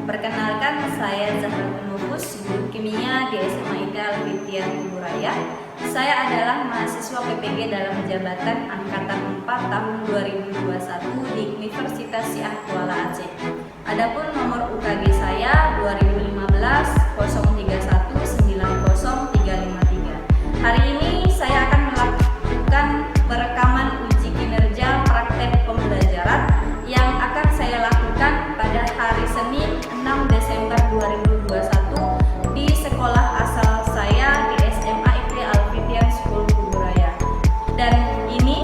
Perkenalkan, saya Zahra Nufus, guru kimia di SMA IPA Al-Fitiyah Kuburaya. Saya adalah mahasiswa PPG dalam jabatan Angkatan 4 tahun 2021 di Universitas Syiah Kuala Aceh. Adapun nomor UKG saya 2015 031 90353. Hari ini saya akan melakukan perekaman uji kinerja praktek pembelajaran yang akan saya lakukan pada hari Senin 6 Desember 2021 di sekolah asal saya di SMA IPA Al-Fitiyah School Kuburaya. Dan ini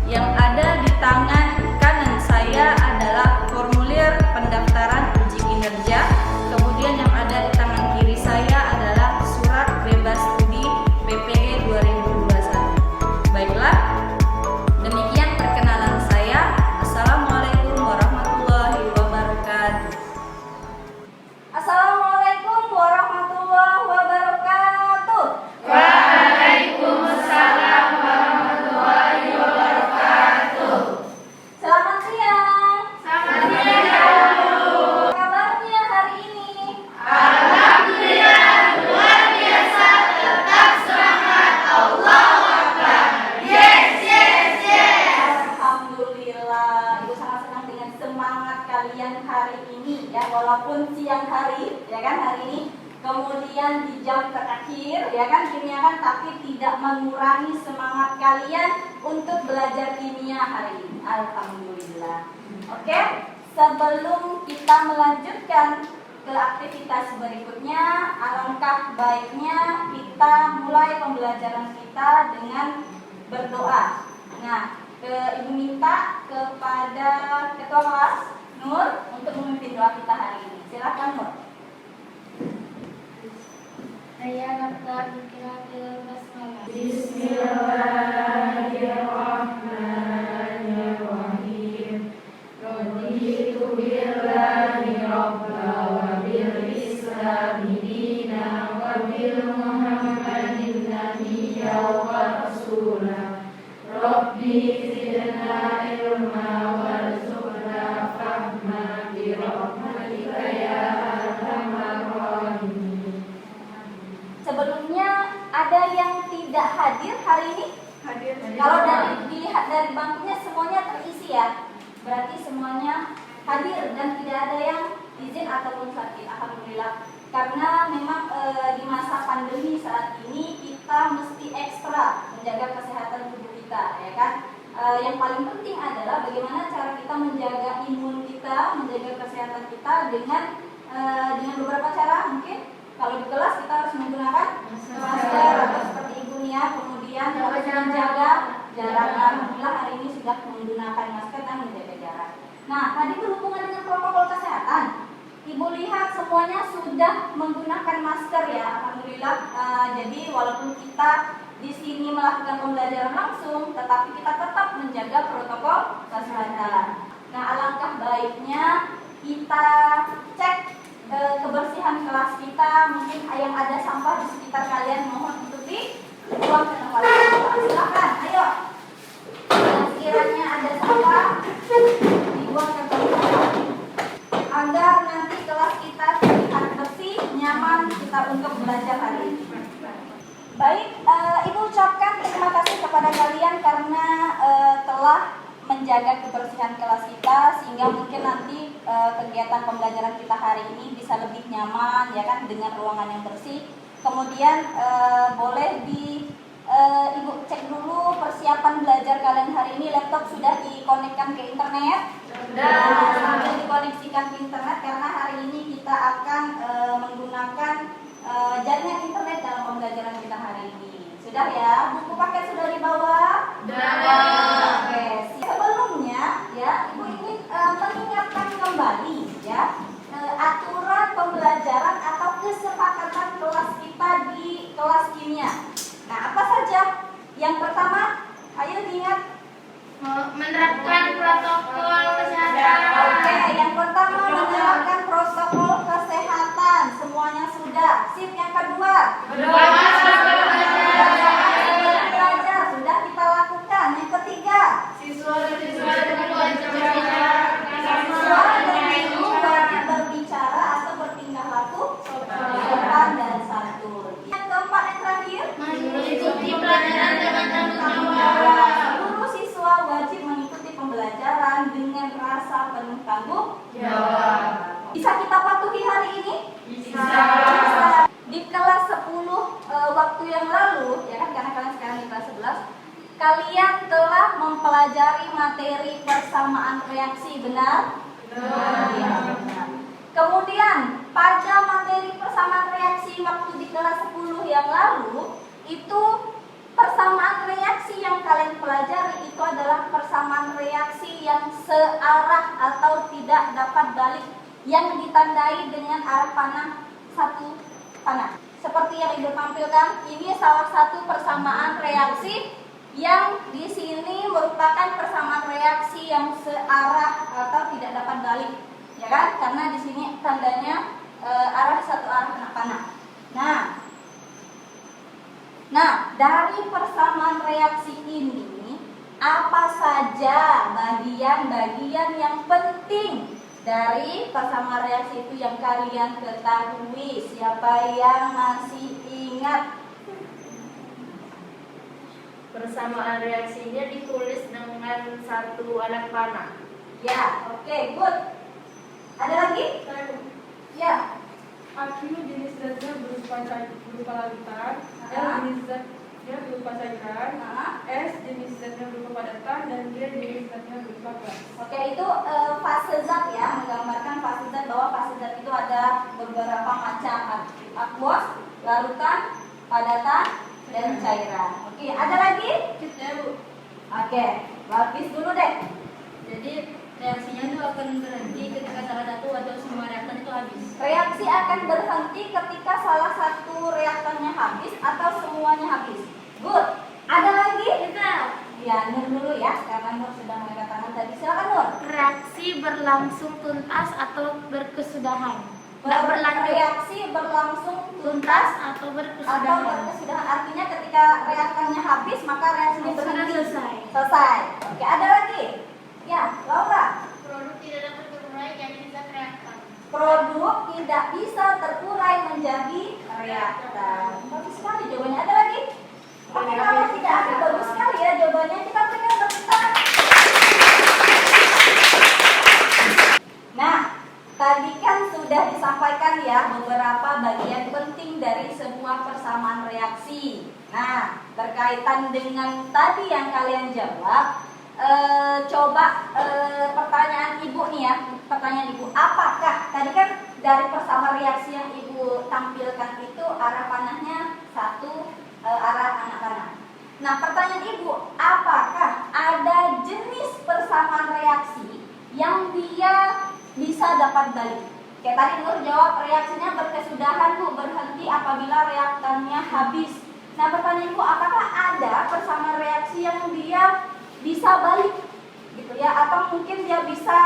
yang ada di tangan kanan saya adalah formulir pendaftaran uji kinerja. Kemudian yang ada di tangan kiri saya adalah surat bebas studi PPG 2021. Baiklah, demikian perkenalan saya. Assalamualaikum warahmatullahi wabarakatuh. Assalamualaikum warahmatullahi wabarakatuh. Waalaikumsalam warahmatullahi wabarakatuh. Selamat siang. Selamat siang, Bu. Kabarnya hari ini? Alhamdulillah luar biasa, tetap semangat, Allahu Akbar. Yes, yes, yes. Alhamdulillah, Ibu sangat senang dengan semangat kalian hari ini ya, walaupun siang hari ya kan hari ini, kemudian di jam terakhir ya kan kimia kan, tapi tidak mengurangi semangat kalian untuk belajar kimia hari ini. Alhamdulillah. Oke, sebelum kita melanjutkan ke aktivitas berikutnya, alangkah baiknya kita mulai pembelajaran kita dengan berdoa. Nah, Ibu minta kepada Ketua Kelas Nur untuk memimpin doa kita hari ini. Silakan Nur. Saya Naftar Mukiratil Basmalah. Bismillahirrahmanirrahim. Raditu billahi rabba wa bil islami dina wa bil muhammadin nabiyya wa rasula. Rabbi zidna ilma warzuqna fahma bi rahmatika ya arhamar rahimin. Sebelumnya ada yang tidak hadir hari ini? Hadir. Kalau dilihat dari bangkunya semuanya terisi ya. Berarti semuanya hadir dan tidak ada yang izin ataupun sakit. Alhamdulillah. Karena memang di masa pandemi saat ini kita mesti ekstra menjaga kesehatan tubuh kita, ya kan? Yang paling penting adalah bagaimana cara kita menjaga imun kita, menjaga kesehatan kita dengan beberapa cara. Mungkin kalau di kelas kita harus menggunakan masker atau seperti Ibu Nia, kemudian harus menjaga jarak. Alhamdulillah hari ini sudah menggunakan masker dan menjaga jarak. Nah, tadi berhubungan dengan protokol kesehatan. Ibu lihat semuanya sudah menggunakan masker ya, alhamdulillah. Jadi walaupun kita di sini melakukan pembelajaran langsung, tetapi kita tetap menjaga protokol kesehatan. Nah, alangkah baiknya kita cek kebersihan kelas kita. Mungkin yang ada sampah di sekitar kalian, mohon untuk dibuang ke tempat sampah. Silakan, ayo. Sekiranya ada sampah, dibuang ke tempat sampah agar nanti kelas kita terlihat bersih, nyaman kita untuk belajar hari ini. Baik, Ibu ucapkan terima kasih kepada kalian karena telah menjaga kebersihan kelas kita, sehingga mungkin nanti kegiatan pembelajaran kita hari ini bisa lebih nyaman ya kan, dengan ruangan yang bersih. Kemudian boleh Ibu cek dulu persiapan belajar kalian hari ini. Laptop sudah dikonekkan ke internet? Sudah. Sambil dikoneksikan ke internet karena hari ini kita akan menggunakan jaringan internet dalam pembelajaran kita hari ini. Sudah ya? Buku paket sudah dibawa? Sudah. Oke. Sebelumnya ya, Ibu ingin mengingatkan kembali ya aturan pembelajaran atau kesepakatan kelas kita di kelas kimia. Nah, apa saja? Yang pertama, ayo diingat. Menerapkan protokol kesehatan. Oke, yang pertama menerapkan protokol kesehatan. Semuanya sudah. Sip, yang kedua. Belajar sudah kita lakukan. Yang ketiga. Siswa dan guru wajib berbicara. Siswa dan guru wajib berbicara waktu yang lalu, ya kan, karena kalian sekarang di kelas 11, kalian telah mempelajari materi persamaan reaksi, benar? Ya, benar. Kemudian pada materi persamaan reaksi waktu di kelas 10 yang lalu, itu persamaan reaksi yang kalian pelajari itu adalah persamaan reaksi yang searah atau tidak dapat balik, yang ditandai dengan arah panah satu panah. Seperti yang Ibu tampilkan, ini salah satu persamaan reaksi yang di sini merupakan persamaan reaksi yang searah atau tidak dapat balik, ya kan? Karena di sini tandanya arah satu arah kena panah. Nah, dari persamaan reaksi ini, apa saja bagian-bagian yang penting dari persamaan reaksi itu yang kalian ketahui? Siapa yang masih ingat? Persamaan reaksinya ditulis dengan satu anak panah. Ya, oke, good. Ada lagi? Ya. Aq jenis zatnya berupa larutan, L jenis zatnya berupa cairan, S jenis zatnya berupa padatan, dan G jenis zatnya berupa gas. Oke, itu fase zat ya, menggambarkan fase zat, bahwa fase zat itu ada beberapa macam: aqueous, larutan, padatan, dan cairan. Oke, ada lagi? Ya, Bu. Oke, lapis dulu deh. Jadi reaksinya itu akan berhenti ketika salah satu atau semua reaktan itu habis. Reaksi akan berhenti ketika salah satu reaktannya habis atau semuanya habis. Good. Ada lagi? Ya, Nur dulu ya, karena Nur sudah mengangkat tangan tadi. Silakan Nur. Reaksi berlangsung tuntas atau berkesudahan. Reaksi berlangsung Tuntas atau atau berkesudahan. berkesudahan, artinya ketika reaktannya habis maka reaksinya Sudah berhenti. selesai. Selesai. Oke, ada lagi? Ya, Laura. Produk tidak dapat terurai jadi zat reaktan. Produk tidak bisa terurai menjadi reaktan. Bagus sekali jawabannya. Ada lagi? Oke, kalau tidak ada, bagus sekali ya jawabannya. Kita berikan tepuk tangan. Nah, tadi kan sudah disampaikan ya beberapa bagian penting dari sebuah persamaan reaksi. Nah, berkaitan dengan tadi yang kalian jawab, coba pertanyaan Ibu nih ya, pertanyaan Ibu, apakah tadi kan dari persamaan reaksi yang Ibu tampilkan itu arah panahnya satu, arah anak panah. Nah, pertanyaan Ibu, apakah ada jenis persamaan reaksi yang dia bisa dapat balik? Kayak tadi Nur jawab reaksinya berkesudahan, Bu, berhenti apabila reaktannya habis. Nah, pertanyaan Ibu, apakah ada persamaan reaksi yang dia bisa balik gitu ya, atau mungkin dia bisa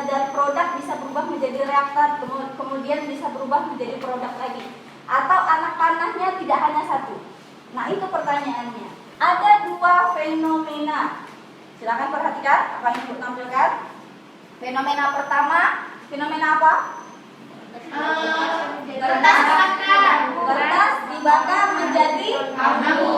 dari produk bisa berubah menjadi reaktan, kemudian bisa berubah menjadi produk lagi, atau anak panahnya tidak hanya satu? Nah, itu pertanyaannya. Ada dua fenomena, silakan perhatikan apa yang Ibu tampilkan. Fenomena pertama, fenomena apa? Kertas dibakar. Kertas dibakar menjadi abu.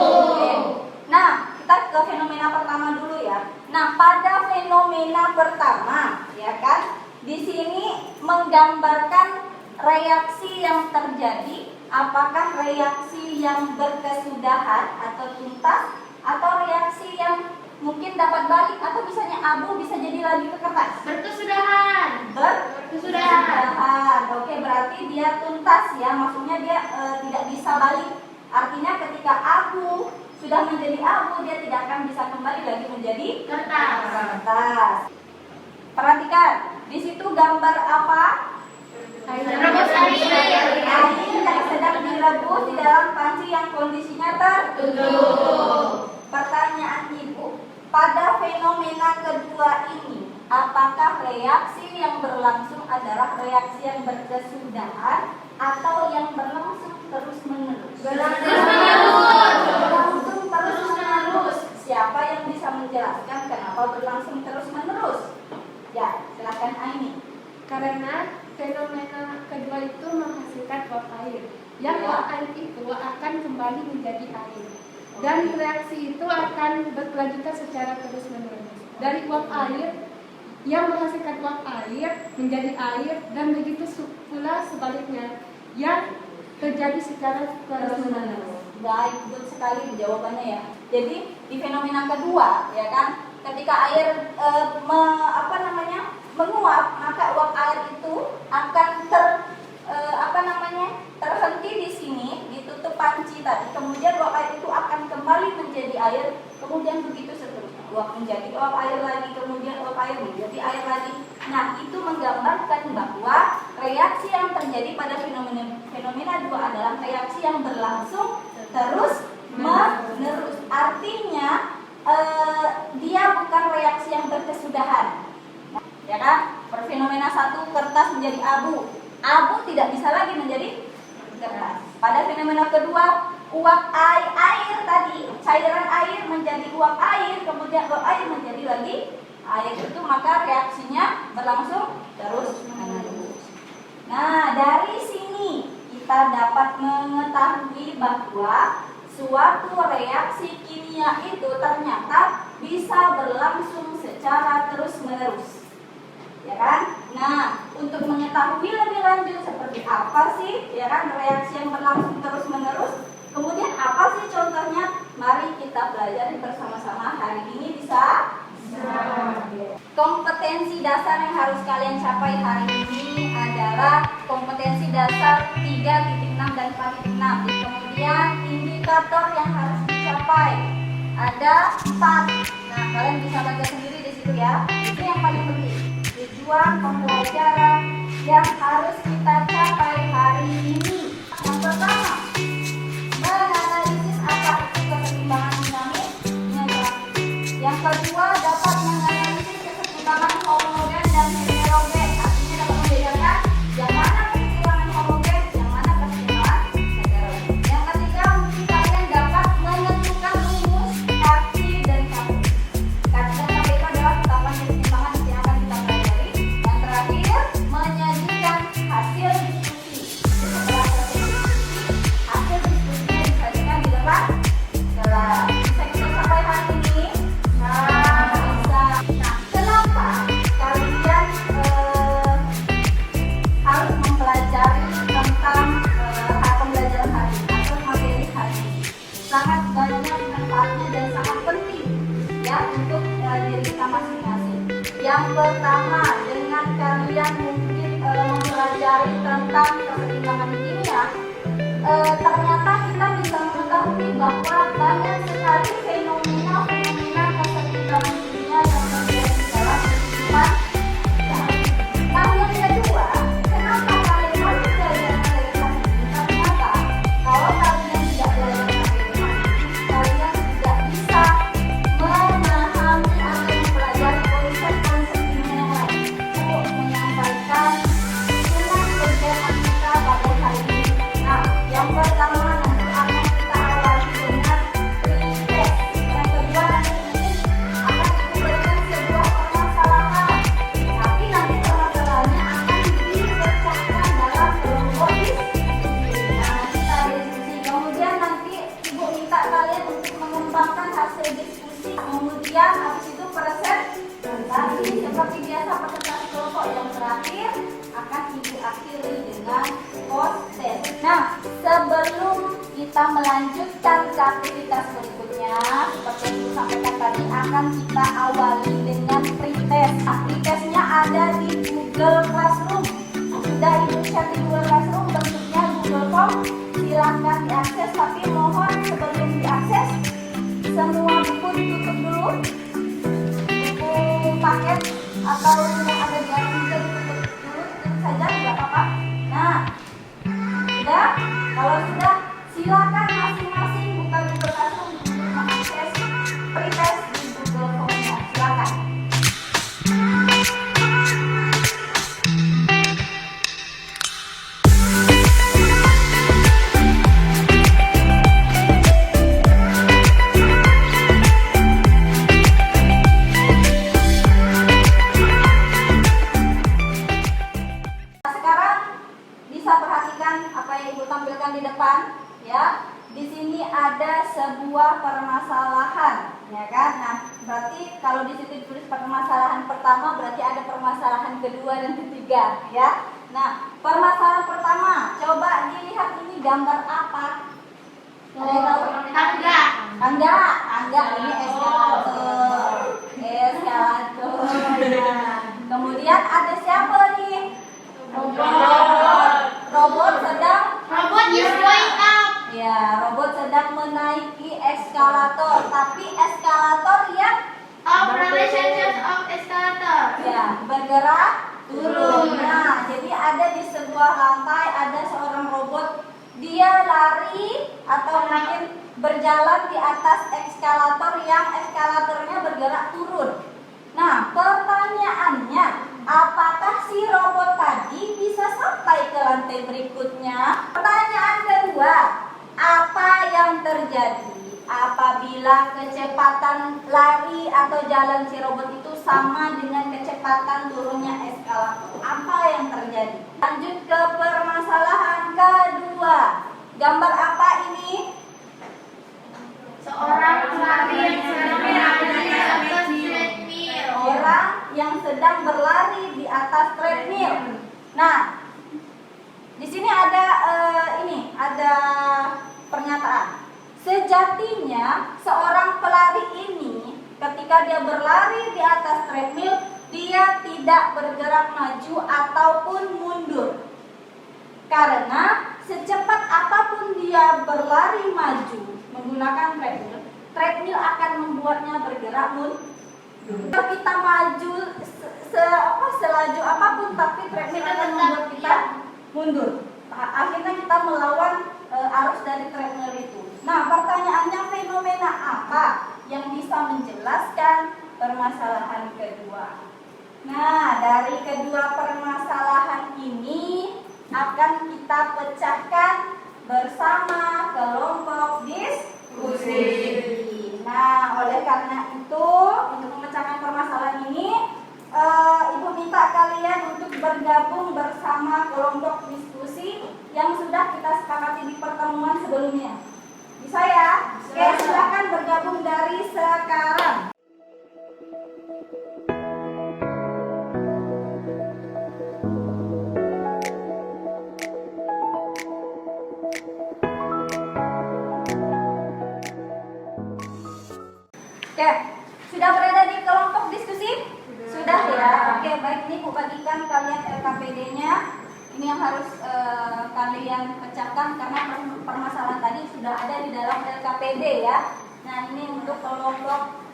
Nah, kita ke fenomena pertama dulu ya. Nah, pada fenomena pertama, ya kan, di sini menggambarkan reaksi yang terjadi, apakah reaksi yang berkesudahan atau tuntas, atau reaksi yang mungkin dapat balik, atau misalnya abu bisa jadi lagi ke kertas. Berkesudahan. Berkesudahan. Oke, berarti dia tuntas ya, maksudnya dia tidak bisa balik. Artinya ketika abu sudah menjadi abu, dia tidak akan bisa kembali lagi menjadi kertas. Perhatikan, di situ gambar apa? Rebus air. Air yang sedang direbus di dalam panci yang kondisinya tertutup. Pertanyaan Ibu, pada fenomena kedua ini, apakah reaksi yang berlangsung adalah reaksi yang berkesudahan atau yang berlangsung terus-menerus? Berlangsung terus-menerus. Siapa yang bisa menjelaskan kenapa berlangsung terus-menerus? Ya, silakan Aini. Karena fenomena kedua itu menghasilkan uap air. Yang uap air itu akan kembali menjadi air. Dan reaksi itu akan berkelanjutan secara terus-menerus. Dari uap air yang menghasilkan uap air menjadi air, dan begitu pula sebaliknya yang terjadi secara terus-menerus. baik, good sekali jawabannya ya. Jadi di fenomena kedua, ya kan, ketika air menguap, maka uap air itu akan terhenti di sini, ditutup panci tadi. Kemudian uap air itu akan kembali menjadi air, kemudian begitu seterusnya. Uap menjadi uap air lagi, kemudian uap air menjadi air lagi. Nah, itu menggambarkan bahwa reaksi yang terjadi pada fenomena dua adalah reaksi yang berlangsung terus menerus. Artinya dia bukan reaksi yang berkesudahan. Ya kan? Fenomena satu, kertas menjadi abu. Abu tidak bisa lagi menjadi kertas. Pada fenomena kedua, uap air tadi, cairan air menjadi uap air, kemudian uap air menjadi lagi air. Itu maka reaksinya berlangsung terus menerus. Nah, dari sini kita dapat mengetahui bahwa suatu reaksi kimia itu ternyata bisa berlangsung secara terus menerus. Ya kan? Nah, untuk mengetahui lebih lanjut seperti apa sih, ya kan, reaksi yang berlangsung terus menerus, kemudian apa sih contohnya, mari kita pelajari bersama-sama hari ini. Bisa? Kompetensi dasar yang harus kalian capai hari ini adalah kompetensi dasar 3.6 dan 4.6. Kemudian indikator yang harus dicapai ada 4. Nah, kalian bisa baca sendiri di situ ya. Itu yang paling penting. Tujuan pembelajaran yang harus kita capai hari ini. Yang pertama, menganalisis apa itu kesetimbangan dinamik. Yang kedua, dapat menganalisis kesetimbangan homogen dan heterogen. Artinya dapat membedakan yang mana kesetimbangan homogen, yang mana kesetimbangan heterogen. Yang ketiga, mungkin kalian dapat menentukan rumus aksi dan kasus. Karena itu adalah tahapan kesetimbangan yang akan kita pelajari. Yang terakhir, menyajikan hasil diskusi. Setelah selesai diskusi, hasil diskusinya disajikan di depan kelas. Bisa kita capai hari ini? Nah, bisa. Nah, kenapa kalian harus mempelajari tentang pembelajaran hari ini atau materi hari ini? Sangat banyak manfaatnya dan sangat penting ya untuk diri kita masing-masing. Yang pertama, dengan kalian mungkin mempelajari tentang kesetimbangan kimia, ternyata kita bisa mengetahui bahwa banyak sekali fenomena kesetimbangan kimia yang terjadi dalam kehidupan. Nah, yang kedua, kenapa kalian harus belajar materi hari ini? Ternyata kalau kalian tidak belajar materi hari ini, kalian tidak bisa memahami atau mempelajari konsep-konsep kimia yang lain untuk menyampaikan dengan kegiatan kita pada hari ini. Nah, yang pertama nanti akan kita awali dengan pretest. Yang kedua nanti akan diberikan sebuah permasalahan. Tapi nanti permasalahannya akan dipecahkan dalam kelompok diskusi. Nah, kita diskusi. Kemudian nanti ibu minta kalian untuk mengembangkan hasil diskusi. Kemudian habis itu presentasi seperti biasa presentasi kelompok. Yang terakhir akan ibu akhiri dengan post test. Nah, sebelum kita melanjutkan ke aktivitas berikutnya, seperti yang ibu sampaikan tadi, akan kita awali dengan pretest. Nah, pretestnya ada di Google Classroom. Sudah ibu share di Google Classroom, bentuknya Google Form. Silahkan diakses, tapi mohon sebelum diakses semua buku ditutup dulu. Buku paket atau yang ada di atas juga ditutup dulu, tutup saja, tidak apa-apa. Nah, sudah? Kalau sudah, silakan masing-masing buka Google Classroom untuk mengakses pretest di Google Form-nya. Silakan. Sekarang bisa perhatikan apa yang ibu tampilkan di depan, ya. Di sini ada sebuah permasalahan, ya kan? Nah, berarti kalau di situ ditulis permasalahan pertama, berarti ada permasalahan kedua dan ketiga, ya. Nah, permasalahan pertama, coba dilihat ini gambar apa? Ada yang tahu? Enggak, ini eskalator. Eskalator. Nah, kemudian ada siapa nih? Robot sedang Robot is going up. ya, robot sedang menaiki eskalator, tapi eskalator yang Operations of escalator. ya bergerak turun. Nah, jadi ada di sebuah lantai ada seorang robot, dia lari atau mungkin berjalan di atas eskalator yang eskalatornya bergerak turun. Nah, pertanyaannya, apakah si robot tadi bisa sampai ke lantai berikutnya? Pertanyaan kedua, apa yang terjadi apabila kecepatan lari atau jalan si robot itu sama dengan kecepatan turunnya eskalator? Apa yang terjadi? Lanjut ke permasalahan kedua. Gambar apa ini? Seorang pelari yang sedang berada di atas treadmill. Orang yang sedang berlari di atas treadmill. Nah, di sini ada ada pernyataan. Sejatinya seorang pelari ini ketika dia berlari di atas treadmill, dia tidak bergerak maju ataupun mundur. Karena secepat apapun dia berlari maju menggunakan treadmill, treadmill akan membuatnya bergerak mundur. Kalau kita maju selaju apapun, tapi treadmill akan membuat kita mundur. Akhirnya kita melawan arus dari treadmill itu. Nah, pertanyaannya, fenomena apa yang bisa menjelaskan permasalahan kedua? Nah, dari kedua permasalahan ini akan kita pecahkan bersama kelompok diskusi. Nah, oleh karena itu, untuk memecahkan permasalahan ini, Ibu minta kalian untuk bergabung bersama kelompok diskusi yang sudah kita sepakati di pertemuan sebelumnya. Bisa ya? Oke, silakan bergabung dari sekarang. Oke, sudah berada di kelompok diskusi? Sudah ya? Oke, baik, ini Bu bagikan kalian LKPD-nya. Ini yang harus kalian pecahkan karena permasalahan tadi sudah ada di dalam LKPD ya. Nah, ini untuk kelompok,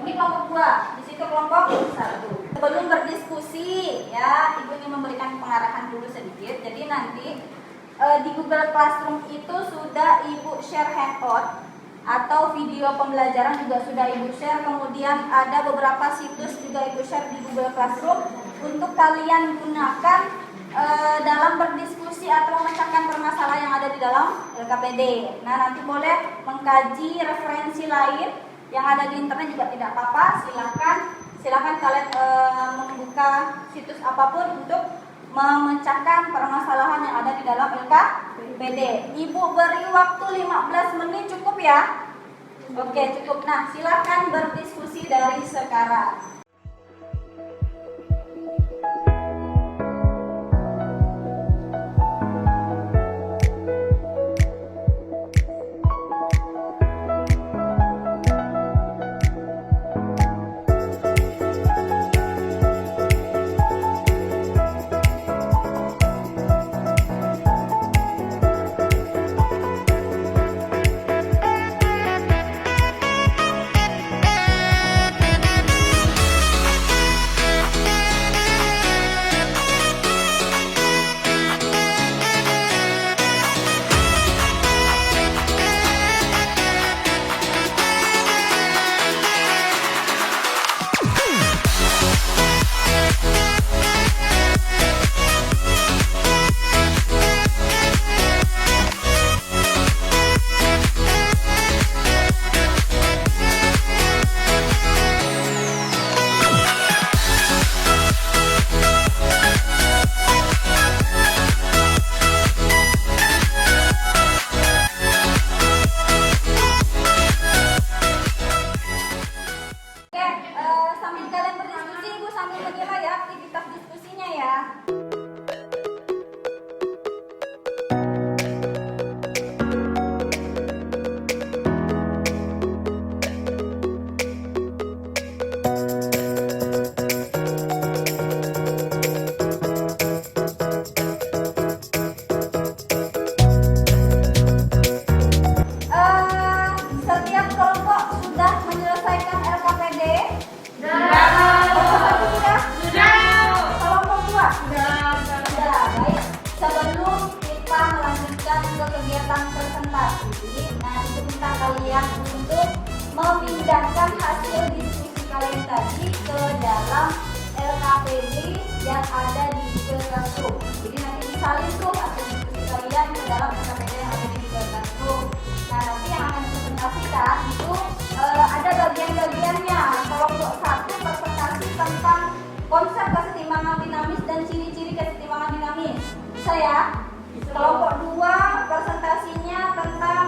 ini kelompok 2, di situ kelompok 1. Sebelum berdiskusi ya, Ibu ingin memberikan pengarahan dulu sedikit. Jadi nanti di Google Classroom itu sudah Ibu share handout atau video pembelajaran juga sudah Ibu share. Kemudian ada beberapa situs juga Ibu share di Google Classroom untuk kalian gunakan dalam berdiskusi atau memecahkan permasalahan yang ada di dalam LKPD. Nah, nanti boleh mengkaji referensi lain yang ada di internet juga tidak apa-apa. Silakan kalian membuka situs apapun untuk memecahkan permasalahan yang ada di dalam LKPD. Ibu beri waktu 15 menit cukup ya? Oke, cukup. Nah, silakan berdiskusi dari sekarang. kalian untuk memindahkan hasil diskusi kalian tadi ke dalam LKPD yang ada di Google Classroom. Jadi nanti disalin tuh hasil diskusi kalian ke dalam LKPD yang ada di Google Classroom. Nah, nanti yang akan dipresentasikan itu ada bagian-bagiannya. Kelompok 1 presentasi tentang konsep kesetimbangan dinamis dan ciri-ciri kesetimbangan dinamis. Bisa ya? Kelompok 2 presentasinya tentang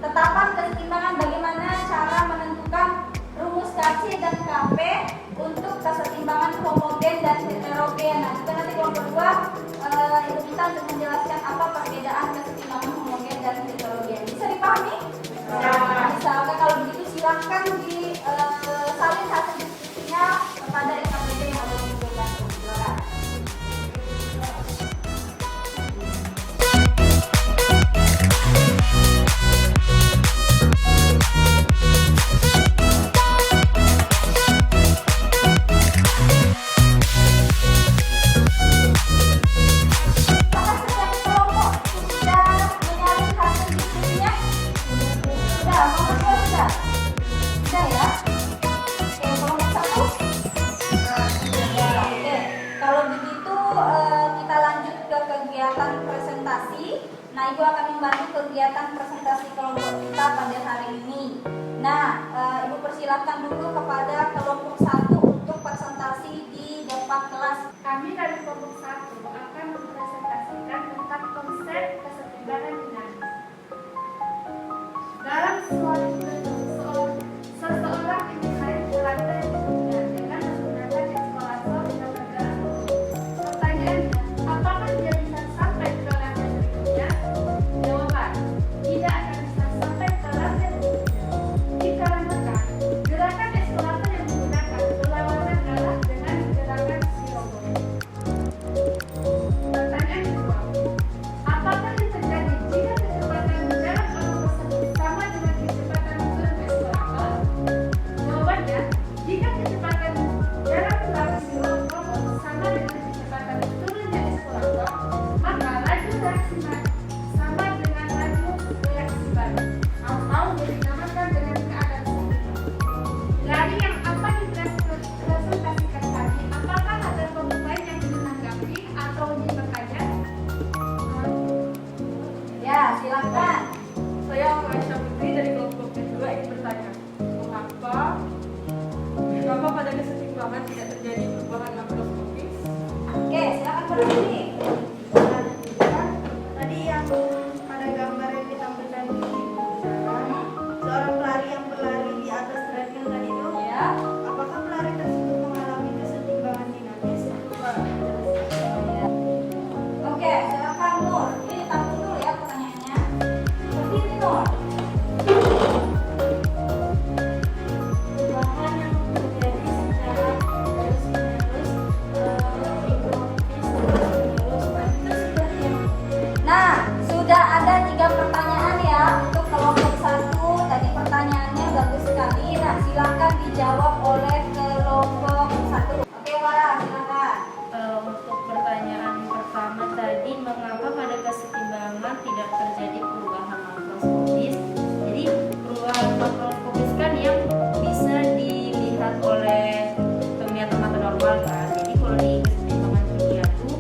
tetapan kesetimbangan, bagaimana cara menentukan rumus KC dan KP untuk kesetimbangan homogen dan heterogen. Nah, juga nanti kelompok 2 itu kita untuk menjelaskan apa perbedaan kesetimbangan homogen dan heterogen. Bisa dipahami? Bisa. Oke, kalau begitu silahkan disalin hasil diskusinya kepada LKPD yang ada di Google Classroom. Silakan. Nah, Ibu akan membantu kegiatan presentasi kelompok kita pada hari ini. Nah, Ibu persilahkan dulu kepada kelompok 1 untuk presentasi di depan kelas. Kami dari kelompok 1 akan mempresentasikan tentang konsep kesetimbangan dinamis. Dalam seseorang dinilai berlantai dengan menggunakan eskalator yang bergerak. Pertanyaannya, apakah dia bisa sampai ke lantai berikutnya? Jawaban, tidak akan bisa sampai ke lantai berikutnya. Dikarenakan gerakan eskalator yang digunakan berlawanan arah dengan gerakan si robot. Pertanyaan kedua, apakah yang terjadi jika kecepatan jalan orang tersebut sama dengan kecepatan turun eskalator? Jawabannya, jika kecepatan jalan lari si robot sama dengan kecepatan turunnya eskalator, maka laju reaksi sama dengan laju reaksi balik, atau dinamakan dengan keadaan sempurna. Dari yang apa dipresentasikan tadi, apakah ada kelompok lain yang menanggapi atau bertanya? Ya, silakan. Saya Aisyah Putri dari kelompok kedua ingin bertanya, mengapa pada kesetimbangan tidak terjadi perubahan makroskopis? Oke, silakan berdiri. Tadi yang pada gambar yang ditampilkan di seorang pelari yang berlari di atas treadmill tadi itu, Ya. apakah pelari tersebut mengalami kesetimbangan dinamis? Oke, silakan Nur. Ini ditampung dulu ya pertanyaannya. Berdiri Nur. Perubahan yang terjadi secara terus-menerus, Nah, sudah ada 3 pertanyaan ya untuk kelompok 1. Tadi pertanyaannya bagus sekali. Nah, silakan dijawab oleh kelompok 1. Oke, Farah, silakan. Untuk pertanyaan pertama tadi, mengapa pada kesetimbangan tidak terjadi perubahan makroskopis? Jadi perubahan makroskopis kan yang bisa dilihat oleh penglihatan mata normal kan. Jadi kalau di kesetimbangan dunia tuh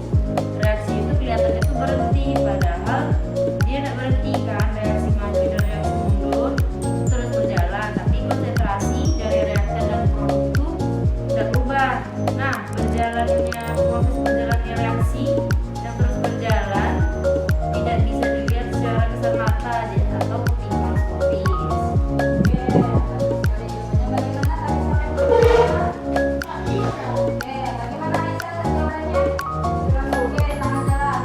reaksi itu kelihatannya tuh berhenti, padahal dia tidak berhenti kan, reaksi maju dan reaksi mundur terus berjalan. Tapi konsentrasi dari reaktan dan produk itu tidak berubah. Nah, proses berjalannya reaksi yang terus berjalan tidak bisa dilihat secara kasat mata atau kuping makroskopis. Oke, bagus sekali jawabannya. Bagaimana tadi sampai bertanya? Oke, bagaimana Aisyah jawabannya? Oke, sangat jelas.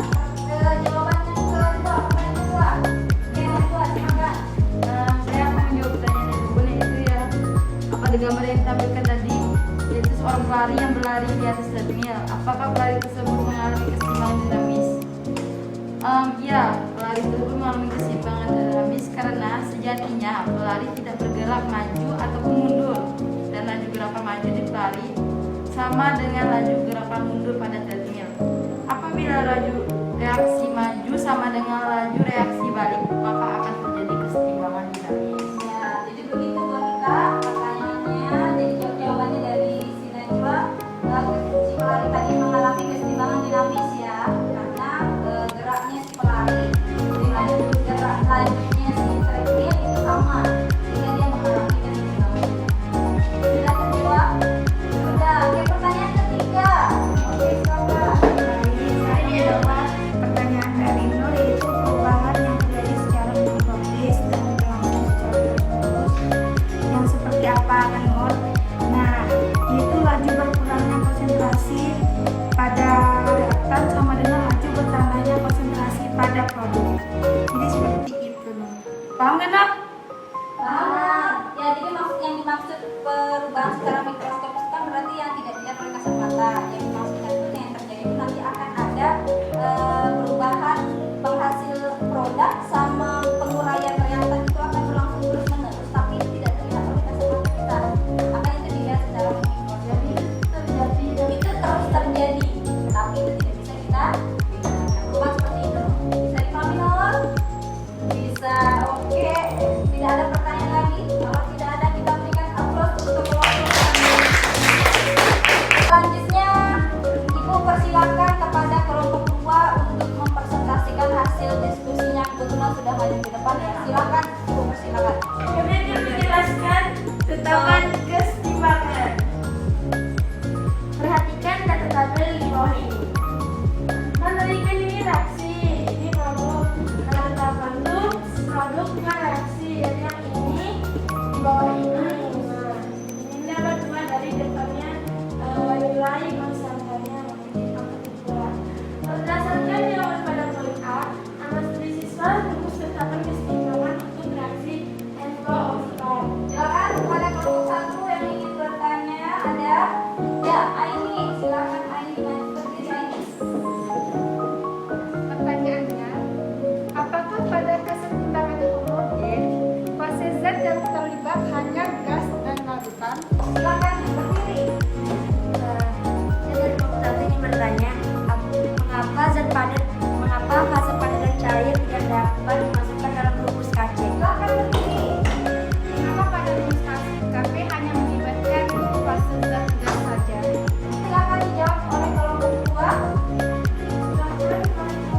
Jawaban yang kedua, pertanyaan kedua. Oke, yang kedua, silakan. Saya akan menjawab pertanyaan yang kedua, yaitu ya, apa di gambar yang ditampilkan tadi, yaitu seorang pelari yang berlari di atas treadmill. Apakah pelari tersebut mengalami keseimbangan dinamis? Ya, pelari tersebut mengalami keseimbangan dinamis karena sejatinya pelari tidak bergerak maju ataupun mundur, dan laju gerakan maju di pelari sama dengan laju gerakan mundur pada treadmill. Apabila laju reaksi maju sama dengan laju reaksi balik, maka akan terjadi keseimbangan. Paham kan, Nak? Paham. Ya, jadi yang dimaksud perubahan secara mikroskopis kan berarti yang tidak dilihat oleh kasat mata. Yang dimaksudkan itu yang terjadi itu nanti akan ada perubahan penghasil produk sama penguraian reaktan itu akan berlangsung terus menerus, tapi itu tidak terlihat oleh kasat mata kita. Akan itu dilihat secara mikroskopis. Itu terus terjadi, tapi itu tidak bisa kita gunakan. Perubahan seperti itu. Bisa dipahami, Nur? Bisa. Oke. Tidak ada pertanyaan lagi? Kalau tidak ada, kita berikan aplaus untuk kelompok kami. Selanjutnya, Ibu persilakan kepada kelompok 2 untuk mempresentasikan hasil diskusinya. Kebetulan sudah maju di depan ya. Silakan, Ibu persilakan. Kami akan menjelaskan tentang kesetimbangan. Perhatikan data tabel di bawah ini. Menurunkan ini reaksi, ini produk. Kalau data produk bukan reaksi. Jadi yang ini di bawah ini. Nah, ini dapat dua dari depannya nilai konstantannya. Berdasarkan jawaban pada poin A, anak studi siswa rumus tetapkan kesetimbangan untuk reaksi N2O4. Silakan kepada kelompok 1 yang ingin bertanya. Ada? Ya, Aini. Silakan Aini. Berdiri Aini. Pertanyaannya, apakah pada kesetimbangan homogen fase Z yang terlibat hanya gas dan larutan? Silakan berdiri. Saya dari kelompok 1 ingin bertanya, mengapa fase padat dan cair tidak dapat dimasukkan dalam rumus KC? Silakan berdiri. Mengapa pada rumus KP hanya melibatkan fase Z gas saja? Silakan dijawab oleh kelompok 2.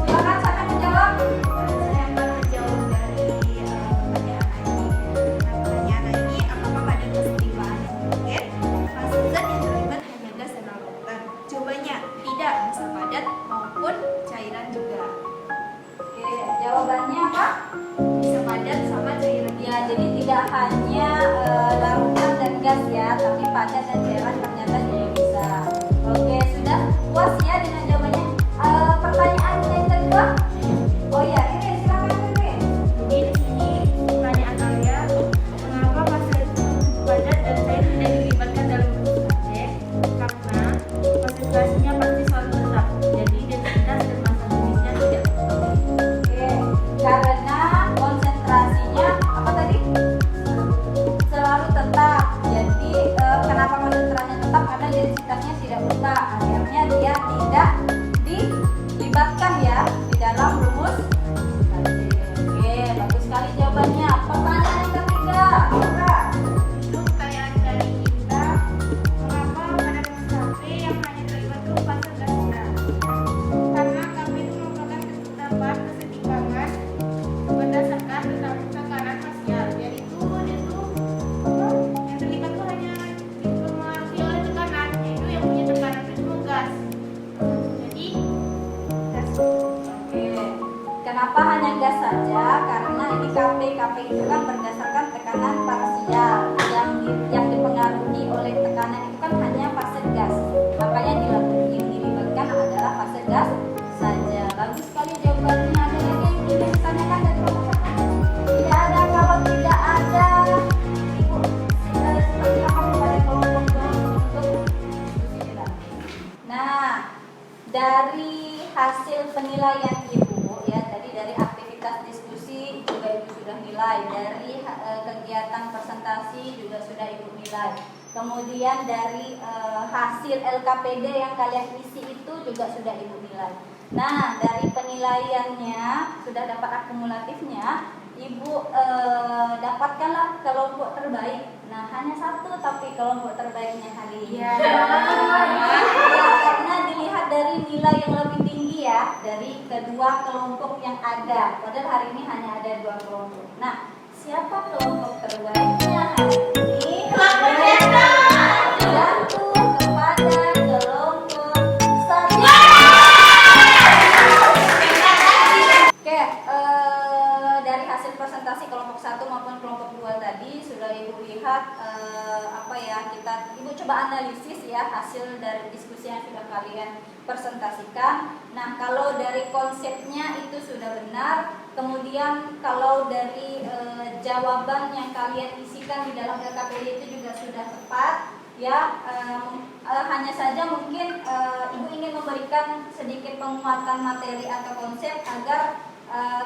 Silakan siapa yang menjawab? Saya akan menjawab dari pertanyaan ini. Apakah pada kesetimbangan homogen fase zat yang terlibat hanya gas dan larutan? Jawabannya tidak, massa padat maupun cairan juga. Oke, jawabannya apa? Bisa padat sama cairan. Ya, jadi tidak hanya larutan dan gas ya, tapi padat dan cairan ternyata juga bisa. Oke, sudah puas ya dengan jawabannya? Pertanyaan yang kedua? Oh ya, ini silakan Irin. Jadi di sini pertanyaan Alia, mengapa fase padat dan cair tidak dilibatkan dalam rumus KC? Karena konsentrasinya pasti selalu tetap, jadi densitas dan massa jenisnya tidak berubah. Oke, karena konsentrasinya apa tadi? Selalu tetap. Jadi kenapa konsentrasinya tetap? Karena densitasnya tidak berubah. Akhirnya dia tidak dilibatkan ya di dalam rumus. Oke, bagus sekali jawabannya. Pertanyaan yang ketiga, Laura. Itu pertanyaan dari kita, mengapa pada rumus KP yang hanya terlibat ke fase gasnya? Karena KP itu merupakan ketetapan kesetimbangan berdasarkan tekanan pasial, yaitu dia tuh yang terlibat tuh hanya dipengaruhi oleh tekanan, yaitu yang punya tekanan itu gas. Jadi gas. Oke, kenapa hanya gas saja? Karena ini KP itu kan berdasarkan tekanan parsial yang dipengaruhi oleh tekanan itu kan hanya fase gas. Makanya yang dilibatkan adalah fase gas saja. Bagus sekali jawabannya. Ada lagi yang ingin ditanyakan dari kelompok satu? Tidak ada. Kalau tidak ada, Ibu silakan kepada kelompok 2 untuk diskusi kita. Nah, dari hasil penilaian Ibu ya, tadi dari aktivitas diskusi juga Ibu sudah nilai, dari kegiatan presentasi juga sudah Ibu nilai. Kemudian dari hasil LKPD yang kalian isi itu juga sudah Ibu nilai. Nah, dari penilaiannya sudah dapat akumulatifnya, Ibu dapatkanlah kelompok terbaik. Nah, hanya satu tapi kelompok terbaiknya hari ini. Ya. Ya, karena dilihat dari nilai yang lebih tinggi ya dari kedua kelompok yang ada. Padahal hari ini hanya ada 2 kelompok. Nah, siapa kelompok terbaiknya hari ini? Jatuh kepada kelompok 1. Oke, dari hasil presentasi kelompok 1 maupun kelompok 2 tadi sudah Ibu lihat Ibu coba analisis ya hasil dari diskusi yang sudah kalian presentasikan. Nah, kalau dari konsepnya itu sudah benar, kemudian kalau dari jawaban yang kalian isikan di dalam LKPD itu juga sudah tepat ya. Hanya saja mungkin Ibu ingin memberikan sedikit penguatan materi atau konsep agar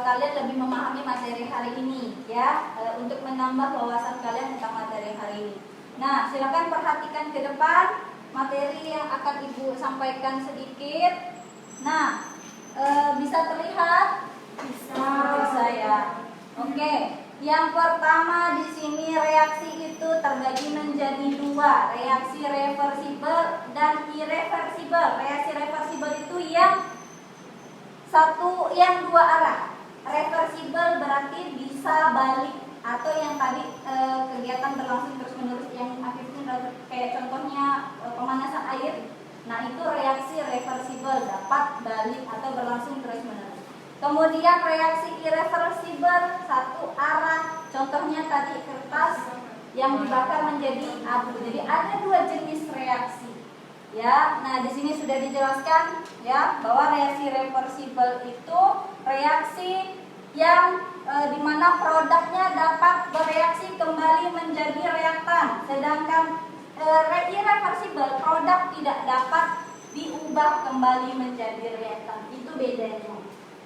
kalian lebih memahami materi hari ini ya, untuk menambah wawasan kalian tentang materi hari ini. Nah, silakan perhatikan ke depan materi yang akan Ibu sampaikan sedikit. Nah, bisa terlihat? Bisa ya. Oke. Yang pertama di sini reaksi itu terbagi menjadi 2, reaksi reversibel dan irreversibel. Reaksi reversibel itu yang 2 arah. Reversibel berarti bisa balik atau yang tadi kegiatan berlangsung terus menerus yang akhirnya kayak contohnya pemanasan air. Nah, itu reaksi reversibel, dapat balik atau berlangsung terus menerus. Kemudian reaksi irreversibel 1 arah. Contohnya tadi kertas yang dibakar menjadi abu. Jadi ada 2 jenis reaksi. Ya, nah di sini sudah dijelaskan ya bahwa reaksi reversibel itu reaksi yang dimana produknya dapat bereaksi kembali menjadi reaktan, sedangkan irreversibel produk tidak dapat diubah kembali menjadi reaktan. Itu bedanya.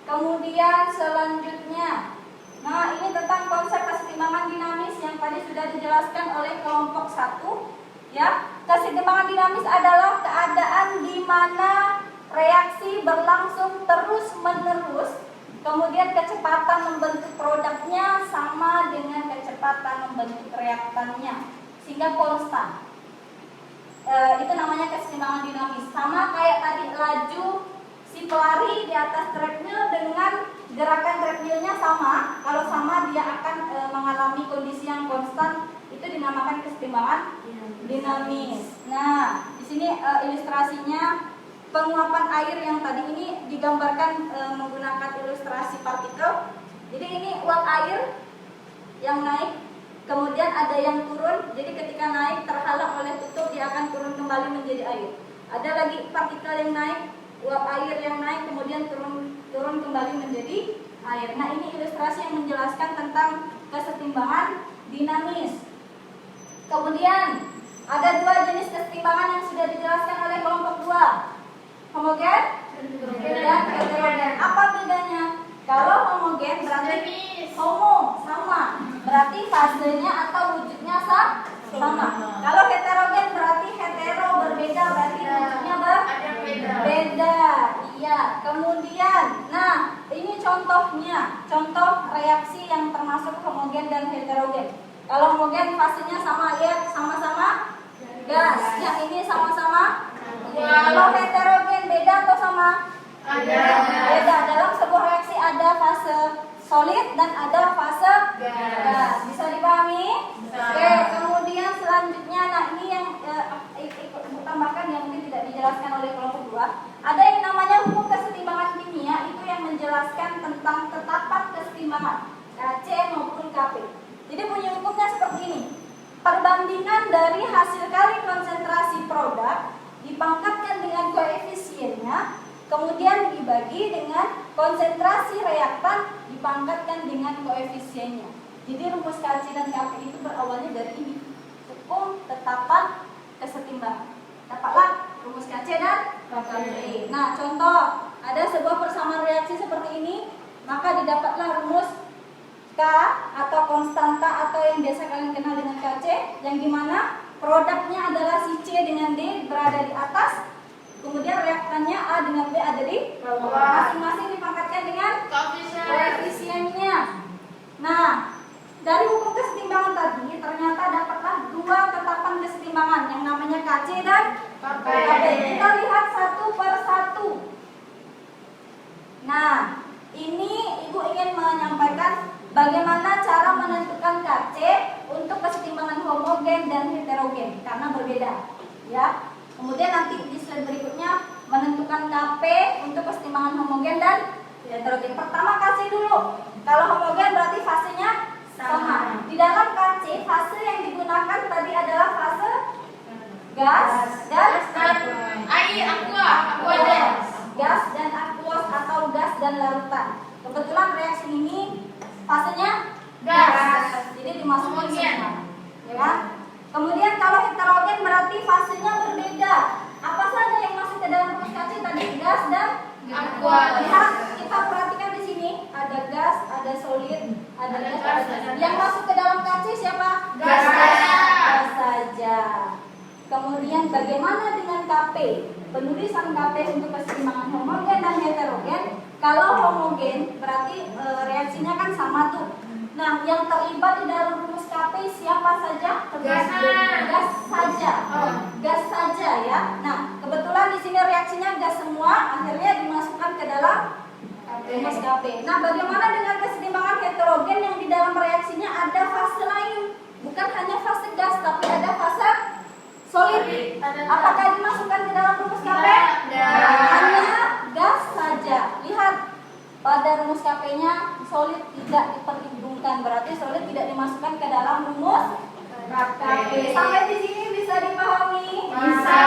Kemudian selanjutnya, nah ini tentang konsep kesetimbangan dinamis yang tadi sudah dijelaskan oleh kelompok 1 ya. Kesetimbangan dinamis adalah keadaan di mana reaksi berlangsung terus-menerus, kemudian kecepatan membentuk produknya sama dengan kecepatan membentuk reaktannya, sehingga konstan. Itu namanya kesetimbangan dinamis. Sama kayak tadi laju si pelari di atas treadmill dengan gerakan treadmillnya sama. Kalau sama dia akan mengalami kondisi yang konstan. Itu dinamakan kesetimbangan dinamis. Nah, di sini ilustrasinya penguapan air yang tadi ini digambarkan menggunakan ilustrasi partikel. Jadi ini uap air yang naik, kemudian ada yang turun. Jadi ketika naik terhalang oleh tutup, dia akan turun kembali menjadi air. Ada lagi partikel yang naik, uap air yang naik, kemudian turun kembali menjadi air. Nah, ini ilustrasi yang menjelaskan tentang kesetimbangan dinamis. Kemudian ada 2 jenis kesetimbangan yang sudah dijelaskan oleh kelompok 2. Homogen dan heterogen. Apa bedanya? Kalau homogen berarti homo, sama. Berarti fasenya atau wujudnya sama. Kalau heterogen berarti hetero, berbeda, berarti wujudnya berbeda. Iya. Kemudian, nah ini contohnya, contoh reaksi yang termasuk homogen dan heterogen. Kalau homogen fasenya sama ya, sama-sama gas. Yang ini sama-sama. Kalau heterogen beda atau sama? Beda. Dalam sebuah reaksi ada fase solid dan ada fase gas. Bisa dipahami? Oke. Kemudian selanjutnya, nah ini yang ikut tambahkan yang mungkin tidak dijelaskan oleh kelompok 2. Ada yang namanya hukum kesetimbangan kimia, itu yang menjelaskan tentang tetapan kesetimbangan Kc maupun Kp. Jadi bunyi hukumnya seperti ini. Perbandingan dari hasil kali konsentrasi produk dipangkatkan dengan koefisiennya, kemudian dibagi dengan konsentrasi reaktan dipangkatkan dengan koefisiennya. Jadi rumus Kc dan Kp itu berawalnya dari ini. Hukum tetapan kesetimbangan. Dapatlah rumus Kc dan Kp. Nah, contoh, ada sebuah persamaan reaksi seperti ini, maka didapatlah rumus K atau konstanta atau yang biasa kalian kenal dengan Kc, yang dimana produknya adalah si C dengan D berada di atas, kemudian reaktannya A dengan B ada di bawah. Masing-masing dipangkatkan dengan koefisiennya. Nah, dari hukum kesetimbangan tadi ternyata dapatlah 2 tetapan kesetimbangan yang namanya Kc dan Kp. Kita lihat satu per satu. Nah, ini Ibu ingin menyampaikan bagaimana cara menentukan Kc untuk kesetimbangan homogen dan heterogen karena berbeda, ya. Kemudian nanti di slide berikutnya menentukan Kp untuk kesetimbangan homogen dan heterogen. Pertama Kc dulu. Kalau homogen berarti fasenya gas dan Air, aqua dan gas dan aqueous atau gas dan larutan. Kebetulan reaksi ini fasenya gas, jadi dimasukin semua, ya kan? Kemudian kalau heterogen berarti fasenya berbeda. Apa saja yang masuk ke dalam rumus kaca tadi? Gas dan aqua. Lihat, kita perhatikan di sini ada gas, ada solid, ada gas, ada gas. Yang masuk ke dalam kaca siapa? Gas saja. Gas saja. Kemudian bagaimana dengan Kp? Penulisan Kp untuk keseimbangan homogen dan heterogen. Kalau homogen berarti reaksinya kan sama tuh. Nah, yang terlibat di dalam rumus Kp siapa saja? Gas. Gas saja. Gas saja ya. Nah, kebetulan di sini reaksinya gas semua, akhirnya dimasukkan ke dalam rumus Kp. Nah, bagaimana dengan keseimbangan heterogen yang di dalam reaksinya ada fase lain? Bukan hanya fase gas, tapi ada fase solid. Apakah dimasukkan ke dalam rumus Kp? Hanya gas saja. Lihat, pada rumus Kp-nya solid tidak diperhitungkan, berarti solid tidak dimasukkan ke dalam rumus Kp. Sampai di sini bisa dipahami? Bisa.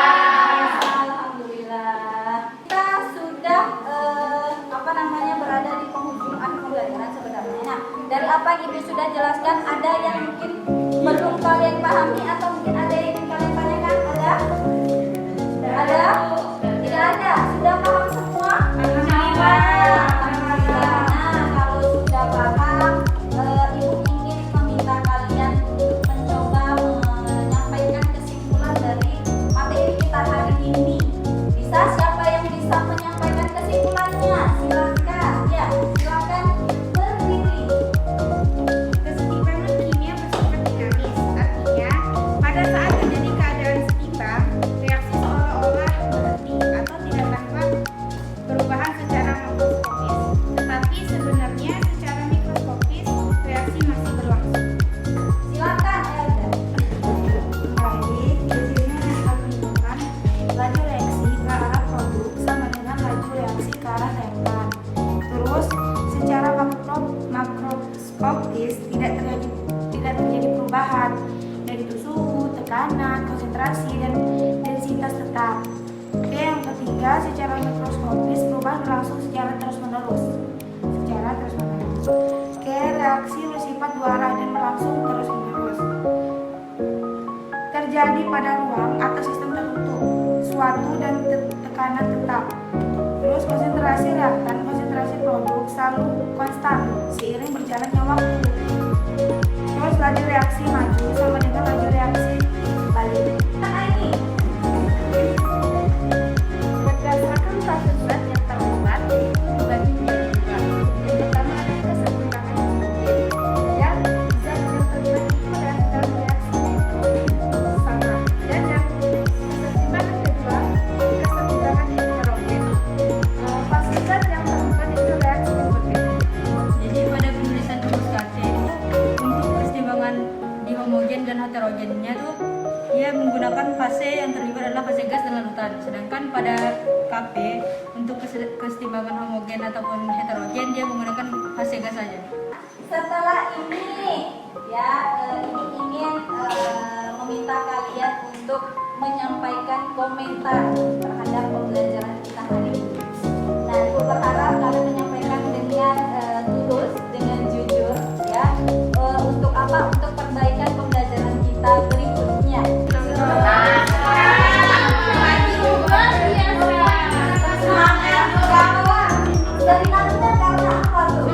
Alhamdulillah. Kita sudah berada di penghujung akhir pembelajaran sebenarnya. Nah, dari apa yang Ibu sudah jelaskan, ada yang mungkin belum kalian pahami atau mungkin ada yang ingin kalian tanyakan? Ada? Ada? Tidak ada. Sudah paham semua? Alhamdulillah. Nah, kalau sudah paham, Ibu ingin meminta kalian untuk mencoba menyampaikan kesimpulan dari materi kita hari ini. Bisa? Siapa yang bisa menyampaikan kesimpulannya? Silakan. Ya, silakan berdiri. Kesetimbangan kimia bersifat dinamis, artinya pada saat terjadi keadaan seimbang, reaksi seolah-olah berhenti atau tidak tampak perubahan secara makroskopis, tetapi sebenarnya secara mikroskopis reaksi masih berlangsung. Silakan, Elda. Baik, di sini akan menunjukkan laju reaksi ke arah produk sama dengan laju reaksi ke arah reaktan. Terus, secara makroskopis tidak terjadi perubahan, yaitu suhu, tekanan, konsentrasi, dan densitas tetap. Oke, yang ketiga, secara mikroskopis perubahan berlangsung secara terus-menerus. Oke, reaksi bersifat dua arah dan berlangsung terus-menerus. Terjadi pada ruang atau sistem tertutup, suatu dan tekanan tetap. Terus konsentrasi reaktan, konsentrasi produk selalu konstan seiring berjalannya waktu. Terus laju reaksi maju sama dengan laju reaksi balik. Nah, ini. Berdasarkan fase zat yang terlibat dibagi menjadi dua. Yang pertama ada kesetimbangan homogen, yang zat yang terlibat itu dalam reaksi itu sama. Dan yang kesetimbangan kedua kesetimbangan heterogen. Fase zat yang terlibat itu reaksi yang berbeda. Jadi pada penulisan rumus KT itu untuk keseimbangan di homogen dan heterogennya tuh dia menggunakan fase yang terlibat adalah fase gas dan larutan. Sedangkan pada KP untuk keseimbangan homogen ataupun heterogen dia menggunakan fase gas saja. Setelah ini ya, ini ingin meminta kalian untuk menyampaikan komentar terhadap pembelajaran kita hari ini. Nah, Ibu berharap kalian menyampaikan dengan tulus, dengan jujur ya. Untuk apa? Untuk perbaikan pembelajaran kita berikutnya. Semangat kawan. Sebenarnya karena apa tuh?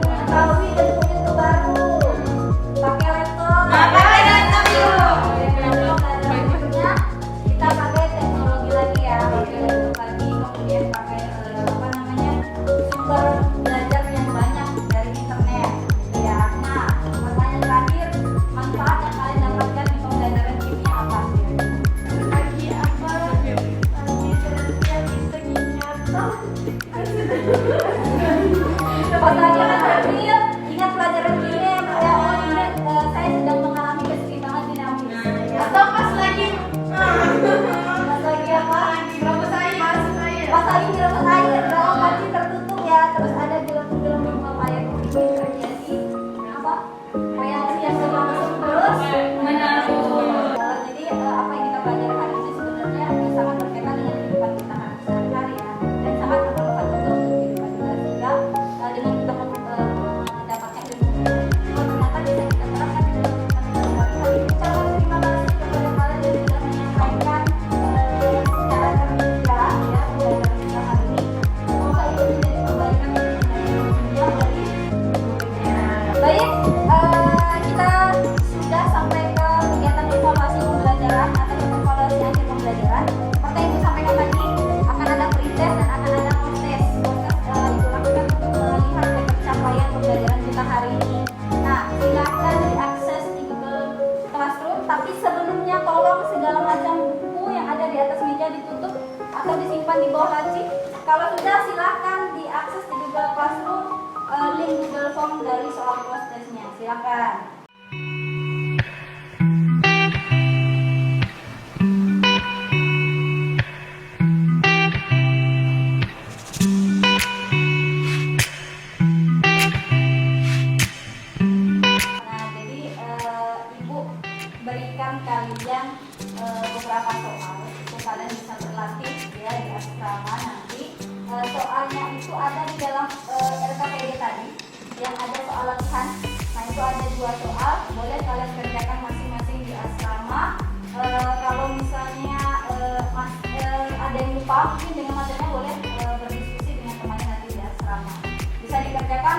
Mengetahui ilmu itu baru. Pakai laptop. Silakan. Nah, jadi Ibu berikan kalian beberapa soal. Itu kalian bisa berlatih ya di asrama nanti. Soalnya itu ada di dalam RKPD tadi yang ada soal latihan. Nah, itu ada 2 soal. Boleh kalian kerjakan masing-masing di asrama. Kalau misalnya ada yang lupa mungkin dengan materinya boleh berdiskusi dengan temannya nanti di asrama. Bisa dikerjakan?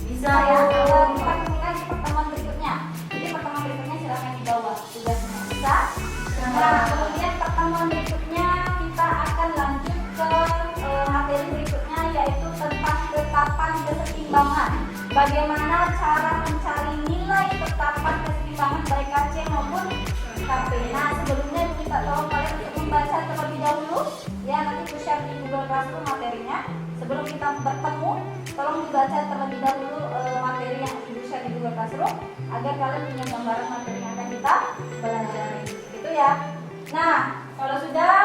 Bisa ya. Kita kemudian di pertemuan berikutnya. Jadi pertemuan berikutnya silakan dibawa tugasnya. Bisa? Nah, kemudian pertemuan berikutnya kita akan lanjut ke materi berikutnya yaitu tentang tetapan kesetimbangan. Bagaimana cara mencari nilai tetapan kesetimbangan baik KC maupun KP. Nah, sebelumnya kita tolong kalian untuk membaca terlebih dahulu. Ya, nanti aku share di Google Classroom materinya. Sebelum kita bertemu, tolong dibaca terlebih dahulu materi yang Ibu share di Google Classroom agar kalian punya gambaran materi yang akan kita pelajari. Gitu ya. Nah, kalau sudah,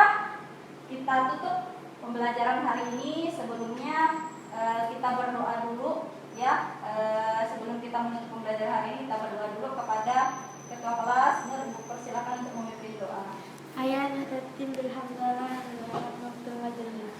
kita tutup pembelajaran hari ini. Sebelumnya kita berdoa dulu ya. Sebelum kita menutup pembelajaran hari ini, kita berdoa dulu kepada ketua kelas. Nur, Ibu persilakan untuk memimpin doa. Ayana tatim bilhamdalah waktu majelis.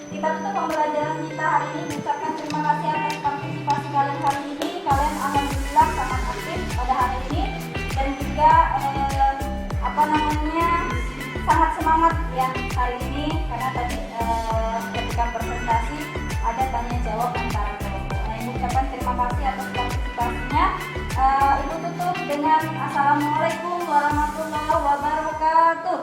Kita tutup pembelajaran kita hari ini. Ucapkan terima kasih atas partisipasi kalian hari ini. Kalian alhamdulillah sangat aktif pada hari ini dan juga sangat semangat ya hari ini karena tadi ketika presentasi ada tanya jawab antara kelompok. Nah, Ibu ucapkan terima kasih atas partisipasinya. Ibu tutup dengan assalamualaikum warahmatullahi wabarakatuh.